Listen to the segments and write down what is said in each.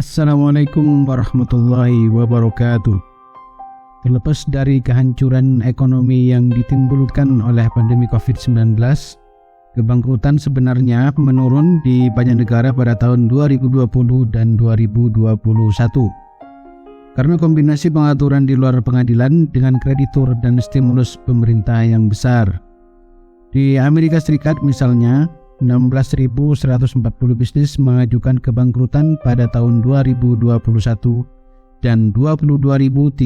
Assalamualaikum warahmatullahi wabarakatuh. Terlepas dari kehancuran ekonomi yang ditimbulkan oleh pandemi COVID-19, kebangkrutan sebenarnya menurun di banyak negara pada tahun 2020 dan 2021. Karena kombinasi pengaturan di luar pengadilan dengan kreditur dan stimulus pemerintah yang besar. Di Amerika Serikat misalnya, 16.140 bisnis mengajukan kebangkrutan pada tahun 2021 dan 22.391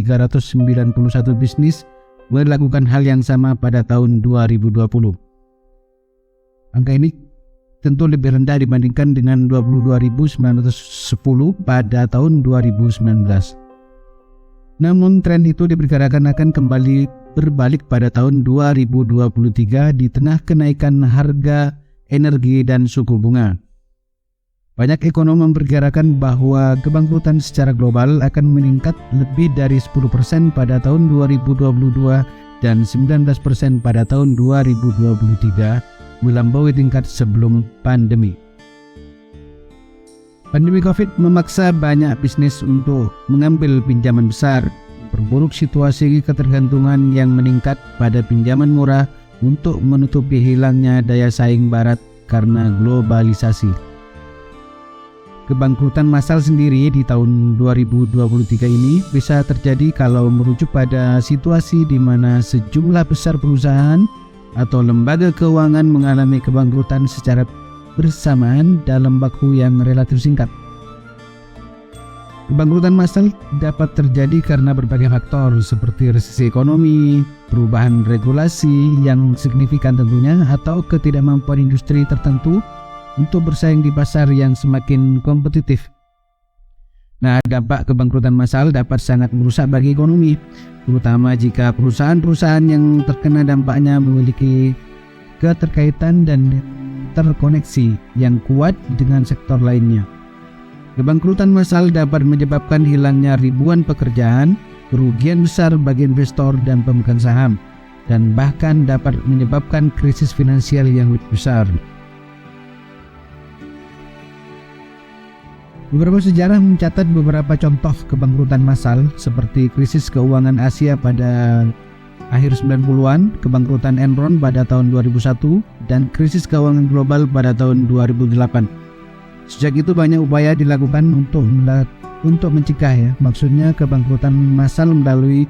bisnis melakukan hal yang sama pada tahun 2020. Angka ini tentu lebih rendah dibandingkan dengan 22.910 pada tahun 2019. Namun tren itu diperkirakan akan kembali berbalik pada tahun 2023 di tengah kenaikan harga energi dan suku bunga. Banyak ekonom memperkirakan bahwa kebangkrutan secara global akan meningkat lebih dari 10% pada tahun 2022 dan 19% pada tahun 2023, melampaui tingkat sebelum pandemi. Pandemi COVID memaksa banyak bisnis untuk mengambil pinjaman besar, memperburuk situasi ketergantungan yang meningkat pada pinjaman murah untuk menutupi hilangnya daya saing barat karena globalisasi. Kebangkrutan massal sendiri di tahun 2023 ini bisa terjadi kalau merujuk pada situasi di mana sejumlah besar perusahaan atau lembaga keuangan mengalami kebangkrutan secara bersamaan dalam waktu yang relatif singkat. Kebangkrutan massal dapat terjadi karena berbagai faktor seperti resesi ekonomi, perubahan regulasi yang signifikan tentunya, atau ketidakmampuan industri tertentu untuk bersaing di pasar yang semakin kompetitif. Nah, dampak kebangkrutan massal dapat sangat merusak bagi ekonomi, terutama jika perusahaan-perusahaan yang terkena dampaknya memiliki keterkaitan dan terkoneksi yang kuat dengan sektor lainnya. Kebangkrutan massal dapat menyebabkan hilangnya ribuan pekerjaan, kerugian besar bagi investor dan pemegang saham, dan bahkan dapat menyebabkan krisis finansial yang lebih besar. Beberapa sejarah mencatat beberapa contoh kebangkrutan massal seperti krisis keuangan Asia pada akhir 90-an, kebangkrutan Enron pada tahun 2001, dan krisis keuangan global pada tahun 2008. Sejak itu banyak upaya dilakukan untuk mencegah maksudnya kebangkrutan massal melalui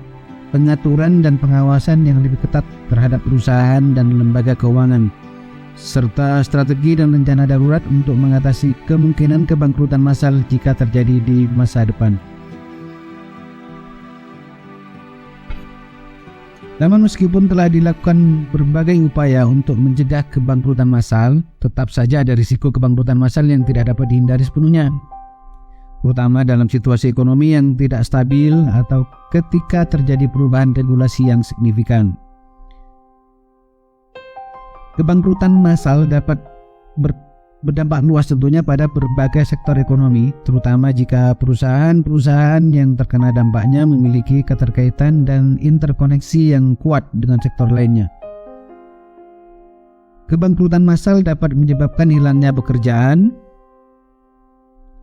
pengaturan dan pengawasan yang lebih ketat terhadap perusahaan dan lembaga keuangan, serta strategi dan rencana darurat untuk mengatasi kemungkinan kebangkrutan massal jika terjadi di masa depan. Namun meskipun telah dilakukan berbagai upaya untuk mencegah kebangkrutan massal, tetap saja ada risiko kebangkrutan massal yang tidak dapat dihindari sepenuhnya, terutama dalam situasi ekonomi yang tidak stabil atau ketika terjadi perubahan regulasi yang signifikan. Kebangkrutan massal dapat berdampak luas tentunya pada berbagai sektor ekonomi, terutama jika perusahaan-perusahaan yang terkena dampaknya memiliki keterkaitan dan interkoneksi yang kuat dengan sektor lainnya. Kebangkrutan massal dapat menyebabkan hilangnya pekerjaan,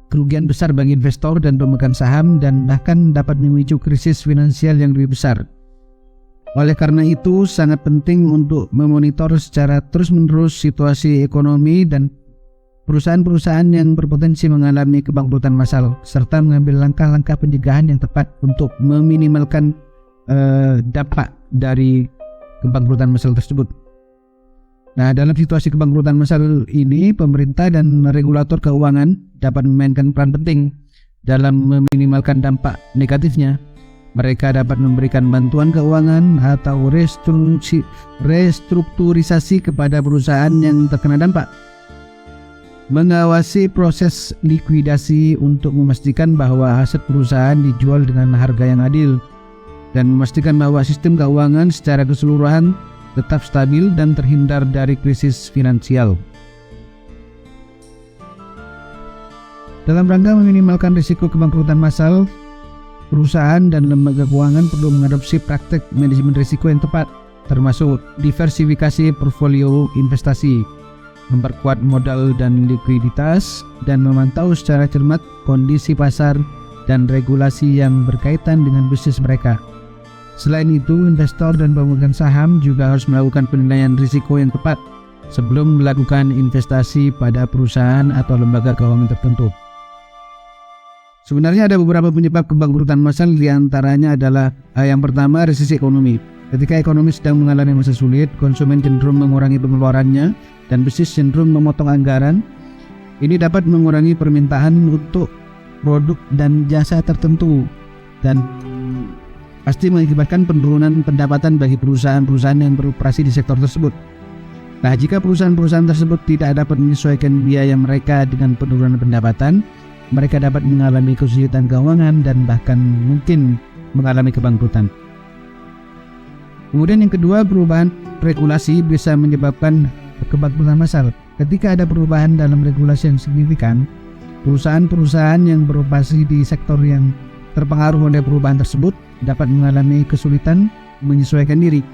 kerugian besar bagi investor dan pemegang saham, dan bahkan dapat memicu krisis finansial yang lebih besar. Oleh karena itu, sangat penting untuk memonitor secara terus-menerus situasi ekonomi dan perusahaan-perusahaan yang berpotensi mengalami kebangkrutan massal, serta mengambil langkah-langkah pencegahan yang tepat untuk meminimalkan dampak dari kebangkrutan massal tersebut. Nah, dalam situasi kebangkrutan massal ini, pemerintah dan regulator keuangan dapat memainkan peran penting dalam meminimalkan dampak negatifnya. Mereka dapat memberikan bantuan keuangan atau restrukturisasi kepada perusahaan yang terkena dampak, mengawasi proses likuidasi untuk memastikan bahwa aset perusahaan dijual dengan harga yang adil, dan memastikan bahwa sistem keuangan secara keseluruhan tetap stabil dan terhindar dari krisis finansial. Dalam rangka meminimalkan risiko kebangkrutan massal, perusahaan dan lembaga keuangan perlu mengadopsi praktek manajemen risiko yang tepat, termasuk diversifikasi portfolio investasi, memperkuat modal dan likuiditas, dan memantau secara cermat kondisi pasar dan regulasi yang berkaitan dengan bisnis mereka. Selain itu, investor dan pemegang saham juga harus melakukan penilaian risiko yang tepat sebelum melakukan investasi pada perusahaan atau lembaga keuangan tertentu. Sebenarnya ada beberapa penyebab kebangkrutan massal, di antaranya adalah yang pertama, resesi ekonomi. Ketika ekonomi sedang mengalami masa sulit, konsumen cenderung mengurangi pengeluarannya dan bisnis cenderung memotong anggaran. Ini dapat mengurangi permintaan untuk produk dan jasa tertentu dan pasti mengakibatkan penurunan pendapatan bagi perusahaan-perusahaan yang beroperasi di sektor tersebut. Nah, jika perusahaan-perusahaan tersebut tidak dapat menyesuaikan biaya mereka dengan penurunan pendapatan, mereka dapat mengalami kesulitan keuangan dan bahkan mungkin mengalami kebangkrutan. Kemudian yang kedua, perubahan regulasi bisa menyebabkan kebangkrutan massal. Ketika ada perubahan dalam regulasi yang signifikan, perusahaan-perusahaan yang beroperasi di sektor yang terpengaruh oleh perubahan tersebut dapat mengalami kesulitan menyesuaikan diri.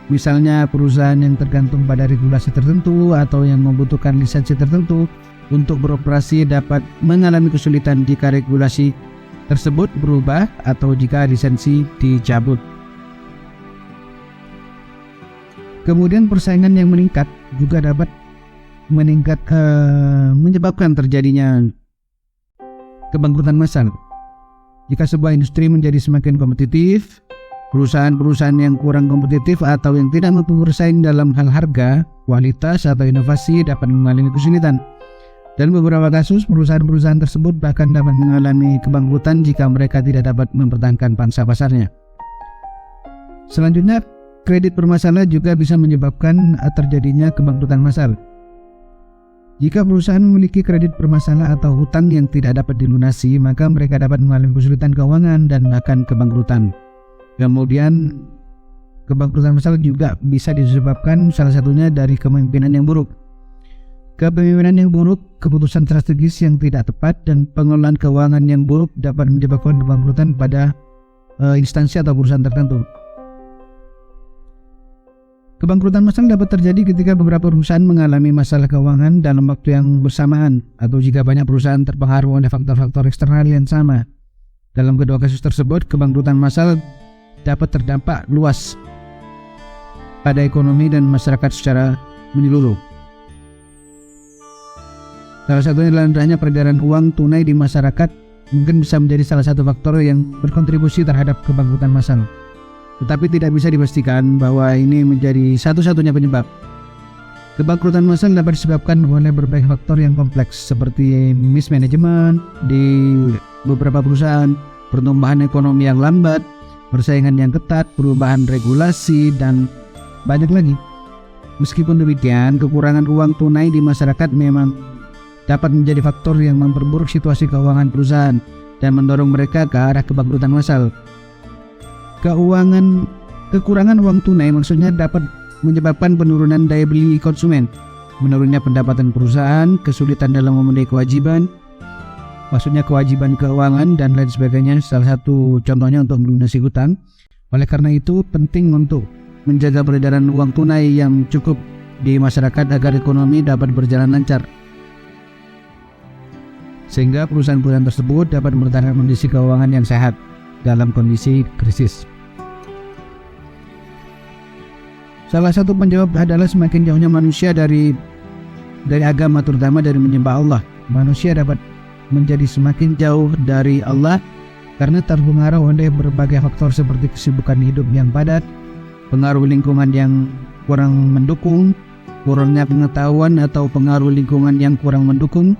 Misalnya perusahaan yang tergantung pada regulasi tertentu atau yang membutuhkan lisensi tertentu untuk beroperasi dapat mengalami kesulitan jika regulasi tersebut berubah atau jika lisensi dicabut. Kemudian persaingan yang meningkat juga dapat menyebabkan terjadinya kebangkrutan massal. Jika sebuah industri menjadi semakin kompetitif, perusahaan-perusahaan yang kurang kompetitif atau yang tidak mampu bersaing dalam hal harga, kualitas, atau inovasi dapat mengalami kesulitan. Dan beberapa kasus, perusahaan-perusahaan tersebut bahkan dapat mengalami kebangkrutan jika mereka tidak dapat mempertahankan pangsa pasarnya. Selanjutnya, kredit bermasalah juga bisa menyebabkan terjadinya kebangkrutan massal. Jika perusahaan memiliki kredit bermasalah atau hutang yang tidak dapat dilunasi, maka mereka dapat mengalami kesulitan keuangan dan bahkan kebangkrutan. Kemudian, kebangkrutan massal juga bisa disebabkan salah satunya dari kepemimpinan yang buruk. Kepemimpinan yang buruk, keputusan strategis yang tidak tepat, dan pengelolaan keuangan yang buruk dapat menyebabkan kebangkrutan pada instansi atau perusahaan tertentu. Kebangkrutan massal dapat terjadi ketika beberapa perusahaan mengalami masalah keuangan dalam waktu yang bersamaan, atau jika banyak perusahaan terpengaruh oleh faktor-faktor eksternal yang sama. Dalam kedua kasus tersebut, kebangkrutan massal dapat terdampak luas pada ekonomi dan masyarakat secara menyeluruh. Salah satunya adalah rendahnya peredaran uang tunai di masyarakat mungkin bisa menjadi salah satu faktor yang berkontribusi terhadap kebangkrutan massal. Tetapi tidak bisa dipastikan bahwa ini menjadi satu-satunya penyebab. Kebangkrutan massal dapat disebabkan oleh berbagai faktor yang kompleks seperti mismanagement di beberapa perusahaan, pertumbuhan ekonomi yang lambat, persaingan yang ketat, perubahan regulasi, dan banyak lagi. Meskipun demikian, kekurangan uang tunai di masyarakat memang dapat menjadi faktor yang memperburuk situasi keuangan perusahaan dan mendorong mereka ke arah kebangkrutan massal. Kekurangan uang tunai maksudnya dapat menyebabkan penurunan daya beli konsumen, menurunnya pendapatan perusahaan, kesulitan dalam memenuhi kewajiban, maksudnya kewajiban keuangan dan lain sebagainya. Salah satu contohnya untuk melunasi hutang. Oleh karena itu penting untuk menjaga peredaran uang tunai yang cukup di masyarakat agar ekonomi dapat berjalan lancar, sehingga perusahaan-perusahaan tersebut dapat mempertahankan kondisi keuangan yang sehat dalam kondisi krisis. Salah satu penyebab adalah semakin jauhnya manusia dari agama, terutama dari menyembah Allah. Manusia dapat menjadi semakin jauh dari Allah karena terpengaruh oleh berbagai faktor seperti kesibukan hidup yang padat, pengaruh lingkungan yang kurang mendukung, kurangnya pengetahuan atau pengaruh lingkungan yang kurang mendukung,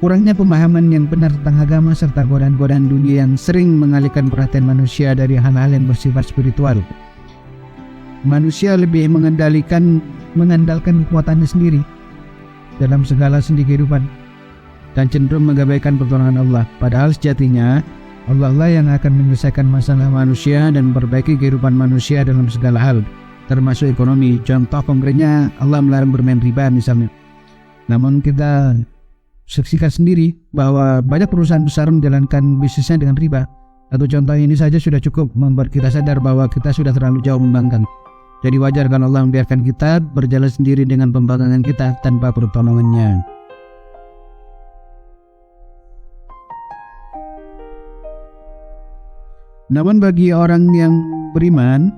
kurangnya pemahaman yang benar tentang agama, serta godaan-godaan dunia yang sering mengalihkan perhatian manusia dari hal-hal yang bersifat spiritual. Manusia lebih mengandalkan kekuatannya sendiri dalam segala sendi kehidupan dan cenderung mengabaikan pertolongan Allah. Padahal sejatinya Allah lah yang akan menyelesaikan masalah manusia dan memperbaiki kehidupan manusia dalam segala hal, termasuk ekonomi. Contoh konkretnya, Allah melarang bermain riba misalnya. Namun kita saksikan sendiri bahwa banyak perusahaan besar menjalankan bisnisnya dengan riba. Atau contoh ini saja sudah cukup membuat kita sadar bahwa kita sudah terlalu jauh membangkang. Jadi wajar kalau Allah membiarkan kita berjalan sendiri dengan pembangunan kita tanpa pertolongannya. Namun bagi orang yang beriman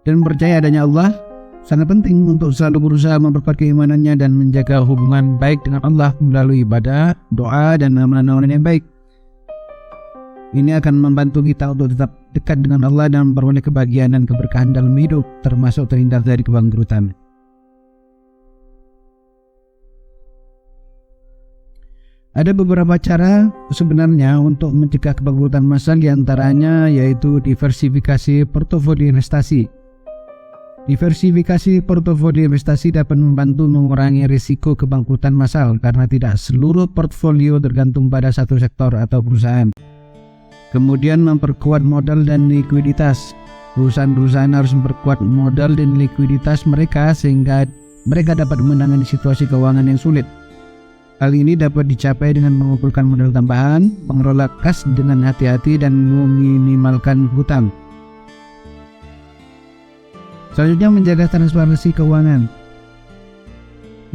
dan percaya adanya Allah, sangat penting untuk selalu berusaha memperkuat keimanannya dan menjaga hubungan baik dengan Allah melalui ibadah, doa, dan amalan-amalan yang baik. Ini akan membantu kita untuk tetap dekat dengan Allah dan memperoleh kebahagiaan dan keberkahan dalam hidup, termasuk terhindar dari kebangkrutan. Ada beberapa cara sebenarnya untuk mencegah kebangkrutan massal, diantaranya yaitu diversifikasi portofolio investasi. Diversifikasi portofolio investasi dapat membantu mengurangi risiko kebangkrutan massal karena tidak seluruh portfolio tergantung pada satu sektor atau perusahaan. Kemudian memperkuat modal dan likuiditas. Perusahaan-perusahaan harus memperkuat modal dan likuiditas mereka sehingga mereka dapat menangani situasi keuangan yang sulit. Hal ini dapat dicapai dengan mengumpulkan modal tambahan, mengelola kas dengan hati-hati, dan meminimalkan hutang. Selanjutnya, menjaga transparansi keuangan.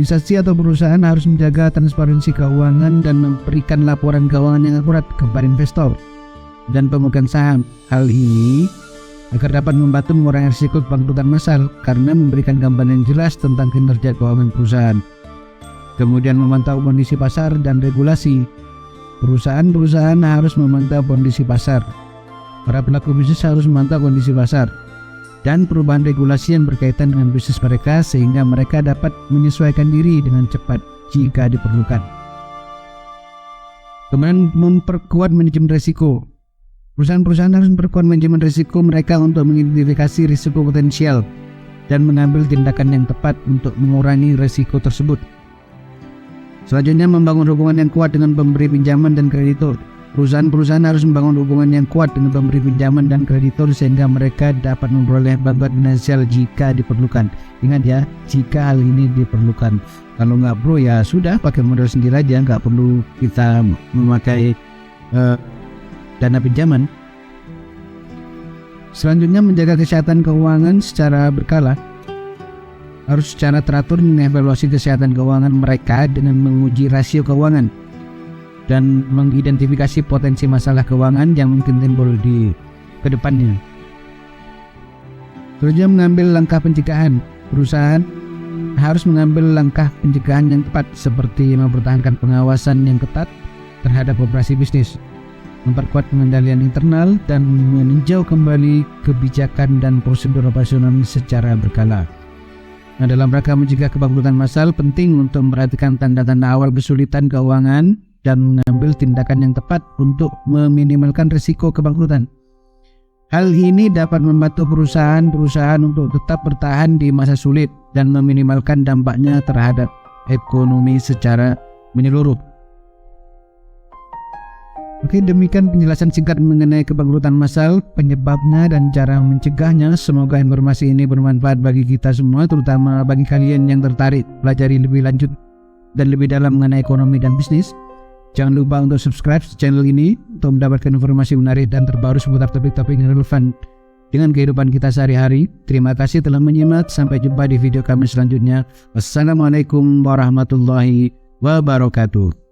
Instansi atau perusahaan harus menjaga transparansi keuangan dan memberikan laporan keuangan yang akurat kepada investor dan pemegang saham. Hal ini agar dapat membantu mengurangi risiko kebangkrutan massal karena memberikan gambaran yang jelas tentang kinerja keuangan perusahaan. Kemudian memantau kondisi pasar dan regulasi. Perusahaan-perusahaan harus memantau kondisi pasar. Para pelaku bisnis harus memantau kondisi pasar dan perubahan regulasi yang berkaitan dengan bisnis mereka sehingga mereka dapat menyesuaikan diri dengan cepat jika diperlukan. Kemudian memperkuat manajemen risiko. Perusahaan-perusahaan harus memperkuat manajemen risiko mereka untuk mengidentifikasi risiko potensial dan mengambil tindakan yang tepat untuk mengurangi risiko tersebut. Selanjutnya, membangun hubungan yang kuat dengan pemberi pinjaman dan kreditur. Perusahaan-perusahaan harus membangun hubungan yang kuat dengan pemberi pinjaman dan kreditur sehingga mereka dapat memperoleh bantuan finansial jika diperlukan. Ingat ya, jika hal ini diperlukan. Kalau nggak perlu ya sudah, pakai modal sendiri aja, nggak perlu kita memakai dana pinjaman. Selanjutnya, menjaga kesehatan keuangan secara berkala. Harus secara teratur mengevaluasi kesehatan keuangan mereka dengan menguji rasio keuangan dan mengidentifikasi potensi masalah keuangan yang mungkin timbul di kedepannya. Selanjutnya, mengambil langkah pencegahan. Perusahaan harus mengambil langkah pencegahan yang tepat seperti mempertahankan pengawasan yang ketat terhadap operasi bisnis, memperkuat pengendalian internal, dan meninjau kembali kebijakan dan prosedur operasional secara berkala. Nah, dalam rangka mencegah kebangkrutan massal, penting untuk memperhatikan tanda-tanda awal kesulitan keuangan dan mengambil tindakan yang tepat untuk meminimalkan risiko kebangkrutan. Hal ini dapat membantu perusahaan-perusahaan untuk tetap bertahan di masa sulit dan meminimalkan dampaknya terhadap ekonomi secara menyeluruh. Oke, demikian penjelasan singkat mengenai kebangkrutan massal, penyebabnya dan cara mencegahnya. Semoga informasi ini bermanfaat bagi kita semua, terutama bagi kalian yang tertarik pelajari lebih lanjut dan lebih dalam mengenai ekonomi dan bisnis. Jangan lupa untuk subscribe channel ini untuk mendapatkan informasi menarik dan terbaru seputar topik-topik yang relevan dengan kehidupan kita sehari-hari. Terima kasih telah menyimak. Sampai jumpa di video kami selanjutnya. Wassalamualaikum warahmatullahi wabarakatuh.